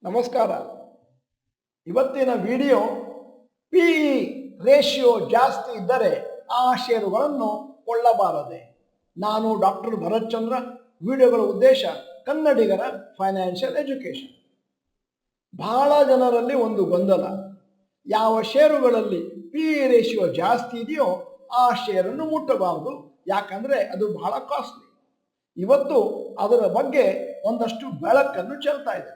ನಮಸ್ಕಾರ. ಇವತ್ತಿನ video P ratio ಜಾಸ್ತಿ ಇದ್ದರೆ ಆ ಷೇರುಗಳನ್ನು ಕೊಳ್ಳಬಾರದೆ. ನಾನು ಡಾಕ್ಟರ್ ಭರತ್ ಚಂದ್ರ. ವಿಡಿಯೋಗಳ ಉದ್ದೇಶ ಕನ್ನಡಿಗರ ಫೈನಾನ್ಷಿಯಲ್ ಎಜುಕೇಶನ್. ಬಹಳ ಜನರಲ್ಲಿ ಒಂದು ಗೊಂದಲ, ಯಾವ ಷೇರುಗಳಲ್ಲಿ ಪಿ ರೇಷಿಯೋ ಜಾಸ್ತಿ ಇದೆಯೋ ಆ ಷೇರನ್ನು ಮುಟ್ಟಬಾರದು, ಯಾಕಂದ್ರೆ ಅದು ಬಹಳ ಕಾಸ್ಟ್ಲಿ. ಇವತ್ತು ಅದರ ಬಗ್ಗೆ ಒಂದಷ್ಟು ಬೆಳಕನ್ನು ಚೆಲ್ತಾ ಇದೆ.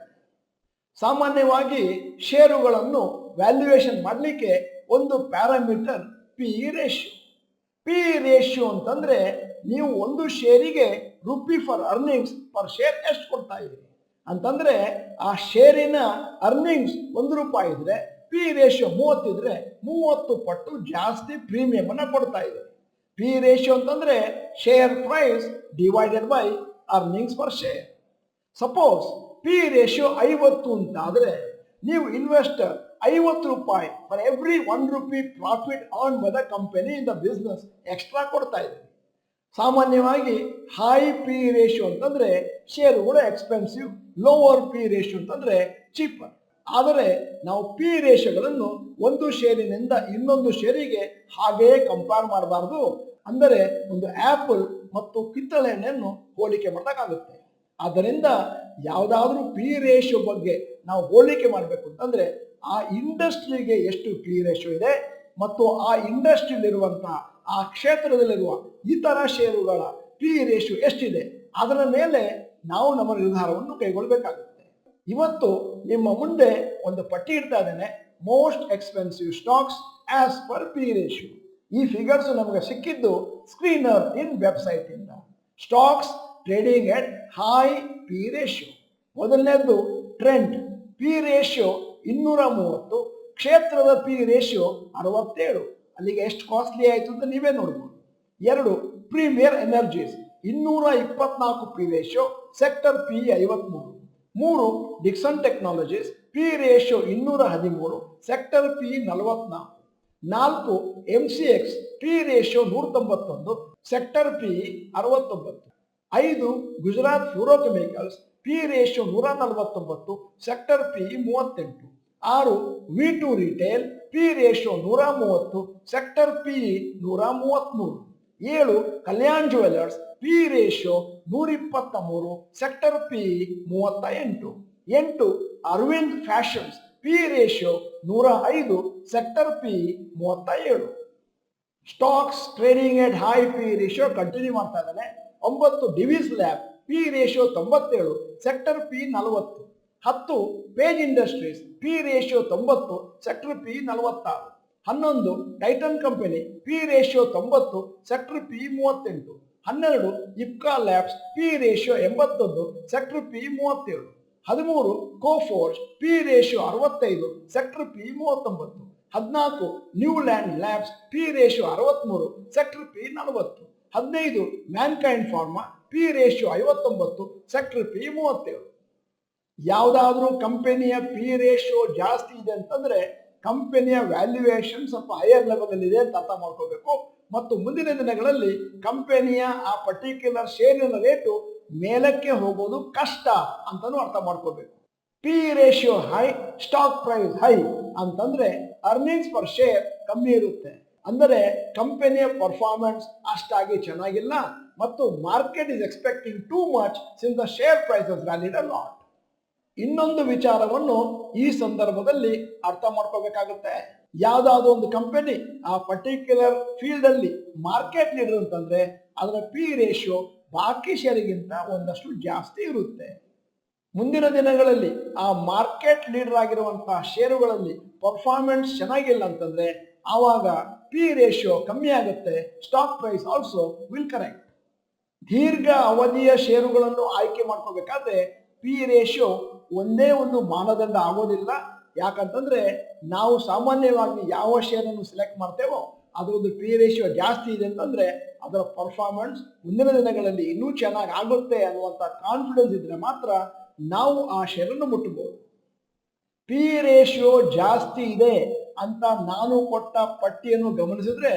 ಸಾಮಾನ್ಯವಾಗಿ ಷೇರುಗಳನ್ನು ವ್ಯಾಲ್ಯೂಯೇಷನ್ ಮಾಡಲಿಕ್ಕೆ ಒಂದು parameter P ratio. P ratio ಅಂತಂದ್ರೆ ನೀವು ಒಂದು ಶೇರಿಗೆ rupee for earnings per share ಎಷ್ಟು ಕೊಡ್ತಾ ಇದ್ದೀರಿ ಅಂತಂದ್ರೆ, ಆ ಶೇರಿನ ಅರ್ನಿಂಗ್ಸ್ ₹1 ಇದ್ರೆ ಪಿ ರೇಷಿಯೋ 30 ಇದ್ರೆ 30 ಪಟ್ಟು ಜಾಸ್ತಿ ಪ್ರೀಮಿಯಂ ಅನ್ನ ಕೊಡ್ತಾ ಇದೆ. ಪಿ ರೇಷಿಯೋ ಅಂತಂದ್ರೆ share price divided by earnings per share. Suppose P ratio 50 ಅಂತ ಆದ್ರೆ ನೀವು investor ₹50 for every ₹1 profit earn by the company in the business extra ಕೊಡ್ತಾ ಇದೆ. ಸಾಮಾನ್ಯವಾಗಿ ಹೈ ಪಿ ರೇಷಿಯೋ ಅಂತಂದ್ರೆ ಷೇರುಗಳು ಎಕ್ಸ್ಪೆನ್ಸಿವ್, ಲೋವರ್ ಪಿ ರೇಷಿಯೋ ಅಂತಂದ್ರೆ ಚೀಪರ್. ಆದರೆ ನಾವು ಪಿ ರೇಷಿಯೋಗಳನ್ನು ಒಂದು ಷೇರಿನಿಂದ ಇನ್ನೊಂದು ಷೇರಿಗೆ ಹಾಗೆಯೇ ಕಂಪೇರ್ ಮಾಡಬಾರ್ದು. ಅಂದರೆ ಒಂದು ಆಪಲ್ ಮತ್ತು ಕಿತ್ತಳೆ ಹಣ್ಣನ್ನು ಹೋಲಿಕೆ ಮಾಡೋಕ್ಕಾಗುತ್ತೆ. ಆದ್ದರಿಂದ ಯಾವುದಾದ್ರೂ ಪಿ ರೇಷಿಯೋ ಬಗ್ಗೆ ನಾವು ಹೋಲಿಕೆ ಮಾಡಬೇಕು ಅಂತಂದ್ರೆ ಆ ಇಂಡಸ್ಟ್ರಿಗೆ ಎಷ್ಟು ಪಿ ರೇಷಿಯೋ ಇದೆ ಮತ್ತು ಆ ಇಂಡಸ್ಟ್ರಿಯಲ್ಲಿರುವಂತಹ ಆ ಕ್ಷೇತ್ರದಲ್ಲಿರುವ ಇತರ ಷೇರುಗಳ ಪಿ ರೇಷಿಯೋ ಎಷ್ಟಿದೆ ಅದರ ಮೇಲೆ ನಾವು ನಮ್ಮ ನಿರ್ಧಾರವನ್ನು ಕೈಗೊಳ್ಳಬೇಕಾಗುತ್ತೆ. ಇವತ್ತು ನಿಮ್ಮ ಮುಂದೆ ಒಂದು ಪಟ್ಟಿ ಇಡ್ತಾ ಇದ್ದೇನೆ, most expensive stocks as per P ratio. ಈ ಫಿಗರ್ಸ್ ನಮಗೆ ಸಿಕ್ಕಿದ್ದು ಸ್ಕ್ರೀನರ್ ಇನ್ ವೆಬ್ಸೈಟ್ ಇಂದ. Stocks trading at high P ratio. ಮೊದಲನೇದು ಟ್ರೆಂಡ್, ಪಿ ರೇಷಿಯೋ 230, ಕ್ಷೇತ್ರದ ಪಿ ರೇಷಿಯೋ 67. ಅಲ್ಲಿಗೆ ಎಷ್ಟು ಕಾಸ್ಟ್ಲಿ ಆಯಿತು ಅಂತ ನೀವೇ ನೋಡ್ಬೋದು. 2 premier energies 224 P ratio, sector P 53. 3 Dixon technologies P ratio 213, sector P 44. 4 MCX P ratio 191, sector P 69. 5 Gujarat fluorochemicals P ratio 149, sector P 38. 6 V2 retail P ratio 130, sector P 133. 7 Kalyan jewellers P ratio 123, sector P 38. 8 Arvind fashions P ratio 105, sector P 37. Stocks trading at high P ratio continue ಮಾಡ್ತಾ ಇದ್ದಾನೆ. 9 Divi's lab P ratio 97, sector P 40. 10 page industries P ratio 90, sector P 46. 11 Titan company P ratio 90, sector P 38. 12 Ipca labs P ratio 81, sector P 37. 13 Coforge P ratio 65, sector P 39. 14 Neuland labs P ratio 63, sector P 40. 15 Mankind pharma P ratio 59, sector P 37. ಯಾವುದಾದ್ರೂ ಕಂಪನಿಯ P ratio ಜಾಸ್ತಿ ಇದೆ ಅಂತಂದ್ರೆ ಕಂಪನಿಯ valuation ಸ್ವಲ್ಪ higher level ಅಲ್ಲಿ ಇದೆ ಅಂತ ಅರ್ಥ ಮಾಡ್ಕೋಬೇಕು. ಮತ್ತು ಮುಂದಿನ ದಿನಗಳಲ್ಲಿ ಕಂಪನಿಯ ಆ ಪರ್ಟಿಕ್ಯುಲರ್ ಶೇರಿನ ರೇಟು ಮೇಲಕ್ಕೆ ಹೋಗೋದು ಕಷ್ಟ ಅಂತಾನು ಅರ್ಥ ಮಾಡ್ಕೋಬೇಕು. P ratio high, stock price high ಅಂತಂದ್ರೆ ಅರ್ನಿಂಗ್ಸ್ ಪರ್ ಶೇರ್ ಕಮ್ಮಿ ಇರುತ್ತೆ. ಅಂದರೆ ಕಂಪನಿಯ ಪರ್ಫಾರ್ಮೆನ್ಸ್ ಅಷ್ಟಾಗಿ ಚೆನ್ನಾಗಿಲ್ಲ ಮತ್ತು market is expecting too much since the share prices valued a lot. ಇನ್ನೊಂದು ವಿಚಾರವನ್ನು ಈ ಸಂದರ್ಭದಲ್ಲಿ ಅರ್ಥ ಮಾಡ್ಕೋಬೇಕಾಗುತ್ತೆ. ಯಾವ್ದಾದ್ರು ಒಂದು ಕಂಪನಿ ಆ ಪರ್ಟಿಕ್ಯುಲರ್ ಫೀಲ್ಡ್ ಅಲ್ಲಿ ಮಾರ್ಕೆಟ್ ಲೀಡರ್ ಅಂತಂದ್ರೆ ಅದರ ಪಿ ರೇಷಿಯೋ ಬಾಕಿ ಶೇರಿಗಿಂತ ಒಂದಷ್ಟು ಜಾಸ್ತಿ ಇರುತ್ತೆ. ಮುಂದಿನ ದಿನಗಳಲ್ಲಿ ಆ ಮಾರ್ಕೆಟ್ ಲೀಡರ್ ಆಗಿರುವಂತಹ ಷೇರುಗಳಲ್ಲಿ ಪರ್ಫಾರ್ಮೆನ್ಸ್ ಚೆನ್ನಾಗಿಲ್ಲ ಅಂತಂದ್ರೆ ಆವಾಗ ಪಿ ರೇಷಿಯೋ ಕಮ್ಮಿ ಆಗುತ್ತೆ. Stock price also will correct. ದೀರ್ಘ ಅವಧಿಯ ಷೇರುಗಳನ್ನು ಆಯ್ಕೆ ಮಾಡ್ಕೋಬೇಕಾದ್ರೆ ಪಿ ರೇಷಿಯೋ ಒಂದೇ ಒಂದು ಮಾನದಂಡ ಆಗೋದಿಲ್ಲ. ಯಾಕಂತಂದ್ರೆ ನಾವು ಸಾಮಾನ್ಯವಾಗಿ ಯಾವ ಶೇರನ್ನು ಸೆಲೆಕ್ಟ್ ಮಾಡ್ತೇವೋ ಅದರದ್ದು ಪಿ ರೇಷಿಯೋ ಜಾಸ್ತಿ ಇದೆ ಅಂತಂದ್ರೆ ಅದರ ಪರ್ಫಾರ್ಮೆನ್ಸ್ ಮುಂದಿನ ದಿನಗಳಲ್ಲಿ ಇನ್ನೂ ಚೆನ್ನಾಗಿ ಆಗುತ್ತೆ ಅನ್ನುವಂಥ ಕಾನ್ಫಿಡೆನ್ಸ್ ಇದ್ರೆ ಮಾತ್ರ ನಾವು ಆ ಶೇರನ್ನು ಮುಟ್ಟಬಹುದು. ಪಿ ರೇಷಿಯೋ ಜಾಸ್ತಿ ಇದೆ ಅಂತ ನಾನು ಕೊಟ್ಟ ಪಟ್ಟಿಯನ್ನು ಗಮನಿಸಿದ್ರೆ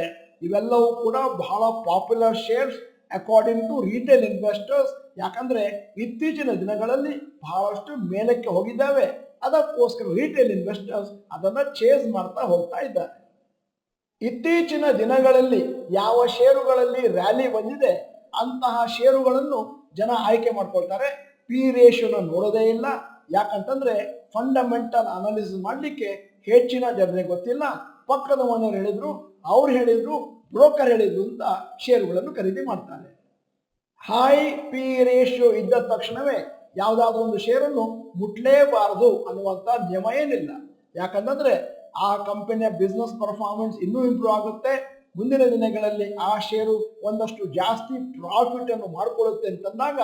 ಇವೆಲ್ಲವೂ ಕೂಡ ಬಹಳ popular shares according to retail investors. ಯಾಕಂದ್ರೆ ಇತ್ತೀಚಿನ ದಿನಗಳಲ್ಲಿ ಬಹಳಷ್ಟು ಮೇಲಕ್ಕೆ ಹೋಗಿದ್ದಾವೆ. ಅದಕ್ಕೋಸ್ಕರ ರಿಟೇಲ್ ಇನ್ವೆಸ್ಟರ್ಸ್ ಅದನ್ನ ಚೇಸ್ ಮಾಡ್ತಾ ಹೋಗ್ತಾ ಇದ್ದಾರೆ. ಇತ್ತೀಚಿನ ದಿನಗಳಲ್ಲಿ ಯಾವ ಷೇರುಗಳಲ್ಲಿ ರ್ಯಾಲಿ ಬಂದಿದೆ ಅಂತಹ ಷೇರುಗಳನ್ನು ಜನ ಆಯ್ಕೆ ಮಾಡ್ಕೊಳ್ತಾರೆ. ಪಿ ರೇಷಿಯೋನ ನೋಡೋದೇ ಇಲ್ಲ. ಯಾಕಂತಂದ್ರೆ ಫಂಡಮೆಂಟಲ್ ಅನಾಲಿಸಿಸ್ ಮಾಡಲಿಕ್ಕೆ ಹೆಚ್ಚಿನ ಜನರಿಗೆ ಗೊತ್ತಿಲ್ಲ. ಪಕ್ಕದ ಮನೆಯವರು ಹೇಳಿದ್ರು, ಅವ್ರು ಹೇಳಿದ್ರು, ಬ್ರೋಕರ್ ಹೇಳಿದ್ರು ಅಂತ ಷೇರುಗಳನ್ನು ಖರೀದಿ ಮಾಡ್ತಾರೆ. ಹೈ ಪಿ ರೇಷಿಯೋ ಇದ್ದ ತಕ್ಷಣವೇ ಯಾವುದಾದ್ರೂ ಒಂದು ಷೇರನ್ನು ಮುಟ್ಲೇಬಾರದು ಅನ್ನುವಂಥ ನಿಯಮ ಏನಿಲ್ಲ. ಯಾಕಂತಂದ್ರೆ ಆ ಕಂಪನಿಯ ಬಿಸ್ನೆಸ್ ಪರ್ಫಾರ್ಮೆನ್ಸ್ ಇನ್ನೂ ಇಂಪ್ರೂವ್ ಆಗುತ್ತೆ. ಮುಂದಿನ ದಿನಗಳಲ್ಲಿ ಆ ಷೇರು ಒಂದಷ್ಟು ಜಾಸ್ತಿ ಪ್ರಾಫಿಟ್ ಅನ್ನು ಮಾಡಿಕೊಳ್ಳುತ್ತೆ ಅಂತಂದಾಗ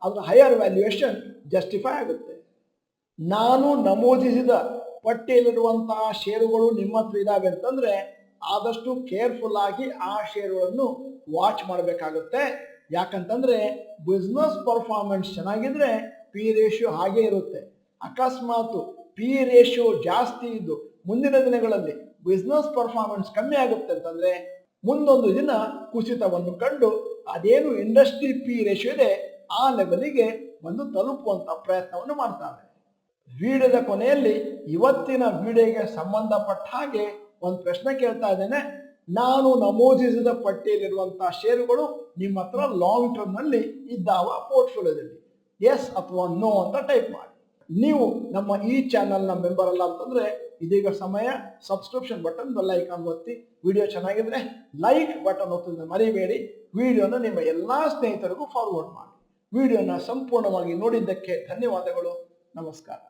ಅದರ ಹೈಯರ್ ವ್ಯಾಲ್ಯೂಯೇಷನ್ ಜಸ್ಟಿಫೈ ಆಗುತ್ತೆ. ನಾನು ನಮೂದಿಸಿದ ಪಟ್ಟಿಯಲ್ಲಿರುವಂತಹ ಷೇರುಗಳು ನಿಮ್ಮ ಹತ್ರ ಇದಾವೆ ಅಂತಂದ್ರೆ ಆದಷ್ಟು ಕೇರ್ಫುಲ್ ಆಗಿ ಆ ಷೇರುಗಳನ್ನು ವಾಚ್ ಮಾಡಬೇಕಾಗುತ್ತೆ. ಯಾಕಂತಂದ್ರೆ ಬಿಸ್ನೆಸ್ ಪರ್ಫಾರ್ಮೆನ್ಸ್ ಚೆನ್ನಾಗಿದ್ರೆ ಪಿ ರೇಷಿಯೋ ಹಾಗೆ ಇರುತ್ತೆ. ಅಕಸ್ಮಾತ್ ಪಿ ರೇಷಿಯೋ ಜಾಸ್ತಿ ಇದ್ದು ಮುಂದಿನ ದಿನಗಳಲ್ಲಿ ಬಿಸ್ನೆಸ್ ಪರ್ಫಾರ್ಮೆನ್ಸ್ ಕಮ್ಮಿ ಆಗುತ್ತೆ ಅಂತಂದ್ರೆ ಮುಂದೊಂದು ದಿನ ಕುಸಿತವನ್ನು ಕಂಡು ಅದೇನು ಇಂಡಸ್ಟ್ರಿ ಪಿ ರೇಷಿಯೋ ಇದೆ ಆ ಲೆವೆಲಿಗೆ ಒಂದು ತಲುಪುವಂತ ಪ್ರಯತ್ನವನ್ನು ಮಾಡ್ತಾರೆ. ವಿಡಿಯೋದ ಕೊನೆಯಲ್ಲಿ ಇವತ್ತಿನ ವಿಡಿಯೋಗೆ ಸಂಬಂಧಪಟ್ಟ ಹಾಗೆ ಒಂದು ಪ್ರಶ್ನೆ ಕೇಳ್ತಾ ಇದ್ದೇನೆ. ನಾನು ನಮೂದಿಸಿದ ಪಟ್ಟಿಯಲ್ಲಿರುವಂತಹ ಷೇರುಗಳು ನಿಮ್ಮ ಹತ್ರ ಲಾಂಗ್ ಟರ್ಮ್ ನಲ್ಲಿ ಇದ್ದಾವ ಪೋರ್ಟ್ಫೋಲಿಯೋದಲ್ಲಿ? ಎಸ್ ಅಥವಾ ನೋ ಅಂತ ಟೈಪ್ ಮಾಡಿ. ನೀವು ನಮ್ಮ ಈ ಚಾನಲ್ನ ಮೆಂಬರ್ ಅಲ್ಲ ಅಂತಂದ್ರೆ ಇದೀಗ ಸಮಯ ಸಬ್ಸ್ಕ್ರಿಪ್ಷನ್ ಬಟನ್ ಬೆಲ್ ಐಕಾನ್ ಒತ್ತಿ. ವಿಡಿಯೋ ಚೆನ್ನಾಗಿದ್ರೆ ಲೈಕ್ ಬಟನ್ ಒತ್ತೋದನ್ನ ಮರಿಬೇಡಿ. ವಿಡಿಯೋನ ನಿಮ್ಮ ಎಲ್ಲಾ ಸ್ನೇಹಿತರಿಗೂ ಫಾರ್ವರ್ಡ್ ಮಾಡಿ. ವಿಡಿಯೋನ ಸಂಪೂರ್ಣವಾಗಿ ನೋಡಿದ್ದಕ್ಕೆ ಧನ್ಯವಾದಗಳು. ನಮಸ್ಕಾರ.